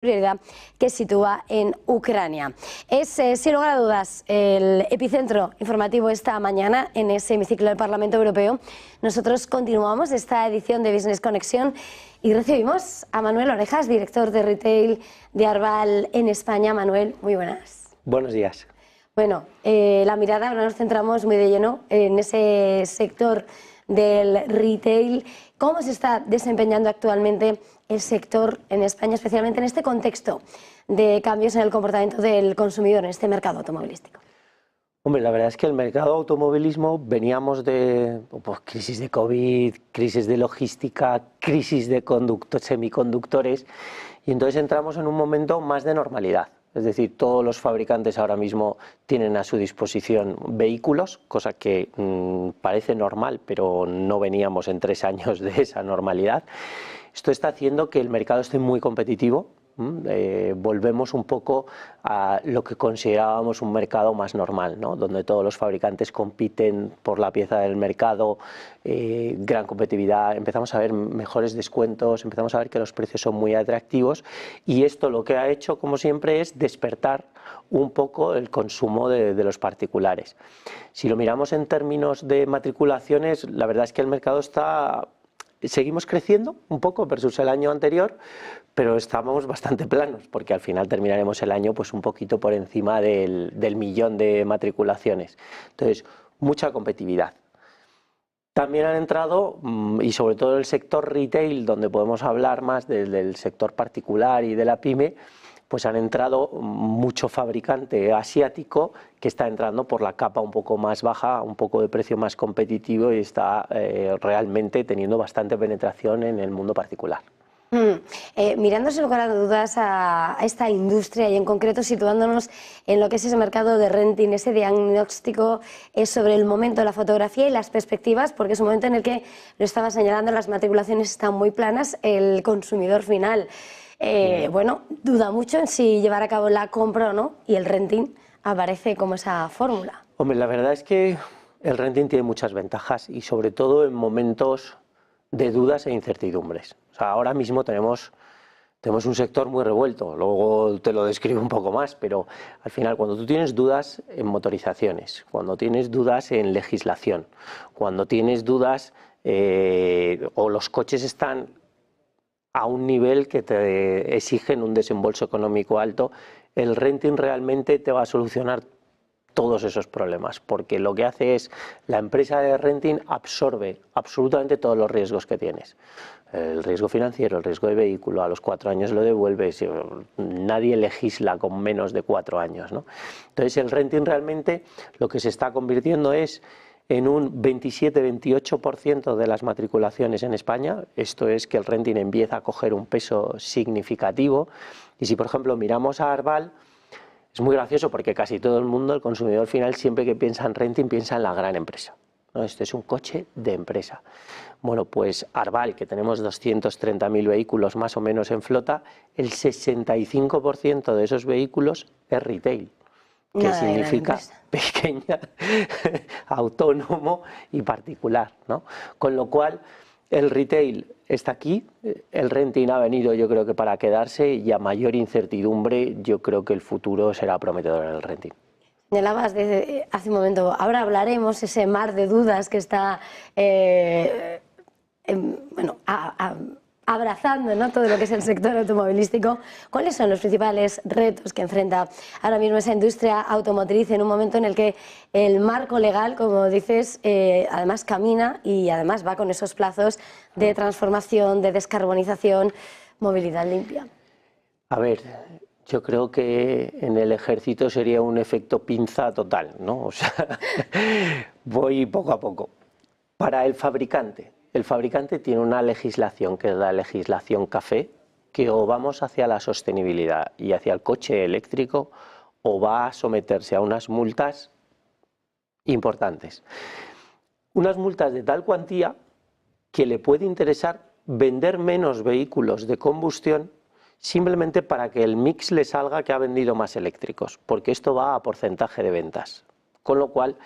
prioridad que sitúa en Ucrania. Es, sin lugar a dudas, el epicentro informativo esta mañana en ese hemiciclo del Parlamento Europeo. Nosotros continuamos esta edición de Business Conexión y recibimos a Manuel Orejas, director de retail de Arval en España. Manuel, muy buenas. Buenos días. Bueno, la mirada ahora nos centramos muy de lleno en ese sector del retail. ¿Cómo se está desempeñando actualmente el sector en España, especialmente en este contexto de cambios en el comportamiento del consumidor en este mercado automovilístico? Hombre, la verdad es que el mercado automovilismo veníamos de crisis de COVID, crisis de logística, crisis de semiconductores, y entonces entramos en un momento más de normalidad. Es decir, todos los fabricantes ahora mismo tienen a su disposición vehículos, cosa que parece normal, pero no veníamos en 3 años de esa normalidad. Esto está haciendo que el mercado esté muy competitivo. Volvemos un poco a lo que considerábamos un mercado más normal, ¿no? Donde todos los fabricantes compiten por la pieza del mercado, gran competitividad, empezamos a ver mejores descuentos, empezamos a ver que los precios son muy atractivos, y esto lo que ha hecho, como siempre, es despertar un poco el consumo de los particulares. Si lo miramos en términos de matriculaciones, la verdad es que el mercado seguimos creciendo un poco versus el año anterior, pero estamos bastante planos, porque al final terminaremos el año pues un poquito por encima del millón de matriculaciones. Entonces, mucha competitividad. También han entrado, y sobre todo el sector retail, donde podemos hablar más del sector particular y de la pyme, pues han entrado mucho fabricante asiático que está entrando por la capa un poco más baja, un poco de precio más competitivo, y está realmente teniendo bastante penetración en el mundo particular. Mirando sin lugar a dudas a esta industria y en concreto situándonos en lo que es ese mercado de renting, ese diagnóstico sobre el momento de la fotografía y las perspectivas, porque es un momento en el que, lo estaba señalando, las matriculaciones están muy planas, el consumidor final bueno, duda mucho en si llevar a cabo la compra o no, y el renting aparece como esa fórmula. Hombre, la verdad es que el renting tiene muchas ventajas, y sobre todo en momentos de dudas e incertidumbres. O sea, ahora mismo tenemos un sector muy revuelto, luego te lo describo un poco más, pero al final, cuando tú tienes dudas en motorizaciones, cuando tienes dudas en legislación, cuando tienes dudas o los coches están a un nivel que te exigen un desembolso económico alto, el renting realmente te va a solucionar todos esos problemas, porque lo que hace es, la empresa de renting absorbe absolutamente todos los riesgos que tienes. El riesgo financiero, el riesgo de vehículo, a los 4 años lo devuelves, nadie legisla con menos de 4 años, ¿no? Entonces el renting realmente lo que se está convirtiendo es en un 27-28% de las matriculaciones en España. Esto es que el renting empieza a coger un peso significativo, y si por ejemplo miramos a Arval, es muy gracioso porque casi todo el mundo, el consumidor final, siempre que piensa en renting piensa en la gran empresa, ¿no? Este es un coche de empresa. Bueno, pues Arval, que tenemos 230.000 vehículos más o menos en flota, el 65% de esos vehículos es retail, que significa pequeña, autónomo y particular, ¿no? Con lo cual, el retail está aquí, el renting ha venido, yo creo que para quedarse, y a mayor incertidumbre yo creo que el futuro será prometedor en el renting. Señalabas hace un momento, ahora hablaremos ese mar de dudas que está bueno, abrazando, ¿no?, todo lo que es el sector automovilístico. ¿Cuáles son los principales retos que enfrenta ahora mismo esa industria automotriz en un momento en el que el marco legal, como dices, además camina y además va con esos plazos de transformación, de descarbonización, movilidad limpia? A ver, yo creo que en el ejército sería un efecto pinza total, ¿no? O sea, voy poco a poco. Para el fabricante tiene una legislación, que es la legislación CAFE, que o vamos hacia la sostenibilidad y hacia el coche eléctrico, o va a someterse a unas multas importantes. Unas multas de tal cuantía que le puede interesar vender menos vehículos de combustión, simplemente para que el mix le salga que ha vendido más eléctricos, porque esto va a porcentaje de ventas. Con lo cual,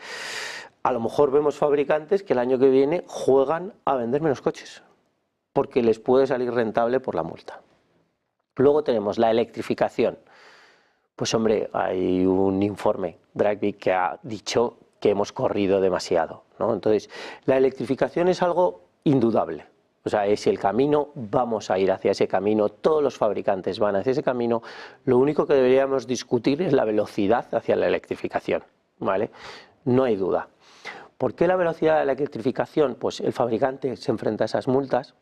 a lo mejor vemos fabricantes que el año que viene juegan a vender menos coches, porque les puede salir rentable por la multa. Luego tenemos la electrificación. Pues hombre, hay un informe, Draghi, que ha dicho que hemos corrido demasiado, ¿no? Entonces, la electrificación es algo indudable. O sea, es el camino, vamos a ir hacia ese camino, todos los fabricantes van hacia ese camino. Lo único que deberíamos discutir es la velocidad hacia la electrificación, ¿vale? No hay duda. ¿Por qué la velocidad de la electrificación? Pues el fabricante se enfrenta a esas multas.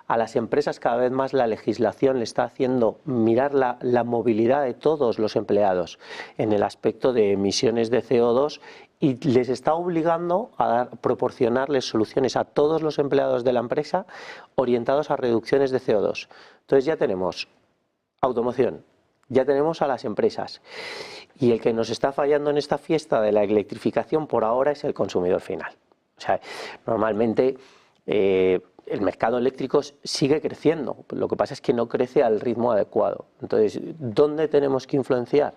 A las empresas cada vez más la legislación le está haciendo mirar la movilidad de todos los empleados en el aspecto de emisiones de CO2 y les está obligando a proporcionarles soluciones a todos los empleados de la empresa orientados a reducciones de CO2. Entonces ya tenemos automoción, ya tenemos a las empresas y el que nos está fallando en esta fiesta de la electrificación por ahora es el consumidor final. O sea, normalmente el mercado eléctrico sigue creciendo, lo que pasa es que no crece al ritmo adecuado. Entonces, ¿dónde tenemos que influenciar?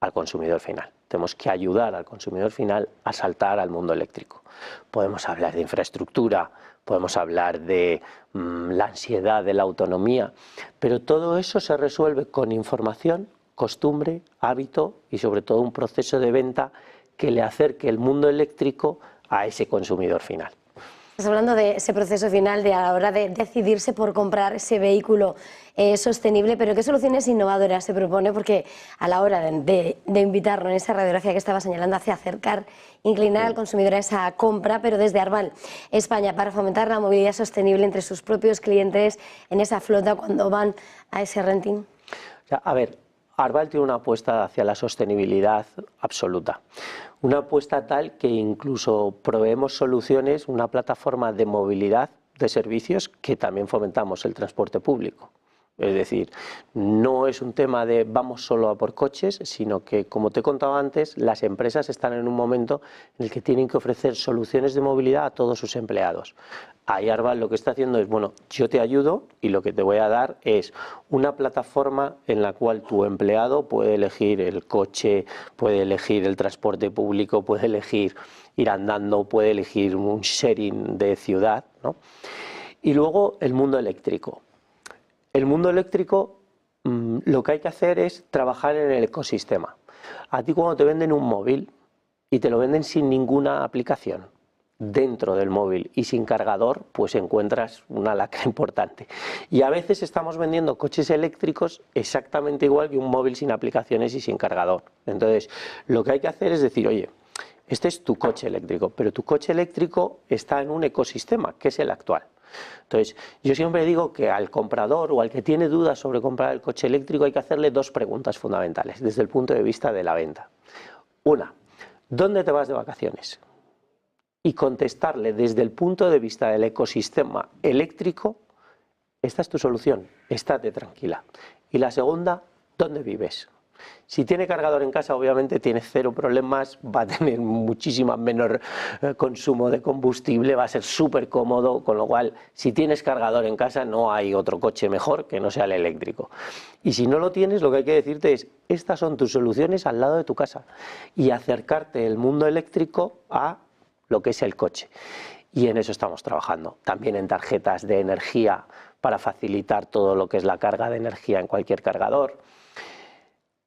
Al consumidor final. Tenemos que ayudar al consumidor final a saltar al mundo eléctrico. Podemos hablar de infraestructura, podemos hablar de la ansiedad de la autonomía, pero todo eso se resuelve con información, costumbre, hábito y sobre todo un proceso de venta que le acerque el mundo eléctrico a ese consumidor final. Estás hablando de ese proceso final de a la hora de decidirse por comprar ese vehículo sostenible, pero ¿qué soluciones innovadoras se propone? Porque a la hora de invitarlo en esa radiografía que estaba señalando hacia acercar, inclinar al consumidor a esa compra, pero desde Arval España, para fomentar la movilidad sostenible entre sus propios clientes en esa flota cuando van a ese renting. A ver, Arval tiene una apuesta hacia la sostenibilidad absoluta. Una apuesta tal que incluso proveemos soluciones, una plataforma de movilidad de servicios que también fomentamos el transporte público. Es decir, no es un tema de vamos solo a por coches, sino que, como te he contado antes, las empresas están en un momento en el que tienen que ofrecer soluciones de movilidad a todos sus empleados. Ahí Arval lo que está haciendo es, bueno, yo te ayudo y lo que te voy a dar es una plataforma en la cual tu empleado puede elegir el coche, puede elegir el transporte público, puede elegir ir andando, puede elegir un sharing de ciudad, ¿no? Y luego el mundo eléctrico. El mundo eléctrico, lo que hay que hacer es trabajar en el ecosistema. A ti cuando te venden un móvil y te lo venden sin ninguna aplicación dentro del móvil y sin cargador, pues encuentras una lacra importante. Y a veces estamos vendiendo coches eléctricos exactamente igual que un móvil sin aplicaciones y sin cargador. Entonces, lo que hay que hacer es decir, oye, este es tu coche eléctrico, pero tu coche eléctrico está en un ecosistema, que es el actual. Entonces, yo siempre digo que al comprador o al que tiene dudas sobre comprar el coche eléctrico hay que hacerle dos preguntas fundamentales desde el punto de vista de la venta. Una, ¿dónde te vas de vacaciones? Y contestarle desde el punto de vista del ecosistema eléctrico, esta es tu solución, estate tranquila. Y la segunda, ¿dónde vives? Si tiene cargador en casa, obviamente tiene cero problemas, va a tener muchísimo menor consumo de combustible, va a ser súper cómodo, con lo cual, si tienes cargador en casa, no hay otro coche mejor que no sea el eléctrico. Y si no lo tienes, lo que hay que decirte es, estas son tus soluciones al lado de tu casa y acercarte el mundo eléctrico a lo que es el coche. Y en eso estamos trabajando, también en tarjetas de energía para facilitar todo lo que es la carga de energía en cualquier cargador.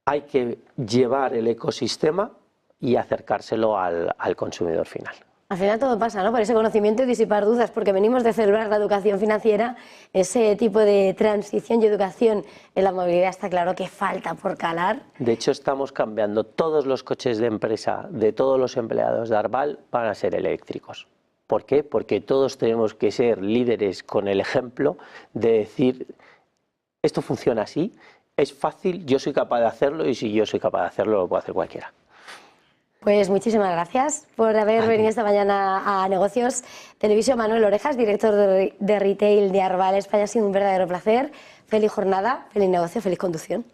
Hay que llevar el ecosistema y acercárselo al consumidor final. Al final todo pasa, ¿no? Por ese conocimiento y disipar dudas, porque venimos de celebrar la educación financiera, ese tipo de transición y educación en la movilidad está claro que falta por calar. De hecho, estamos cambiando todos los coches de empresa de todos los empleados de Arval para ser eléctricos. ¿Por qué? Porque todos tenemos que ser líderes con el ejemplo de decir, esto funciona así, es fácil, yo soy capaz de hacerlo y si yo soy capaz de hacerlo, lo puede hacer cualquiera. Pues muchísimas gracias por haber venido esta mañana a Negocios Televisión. Manuel Orejas, director de Retail de Arval España, ha sido un verdadero placer. Feliz jornada, feliz negocio, feliz conducción.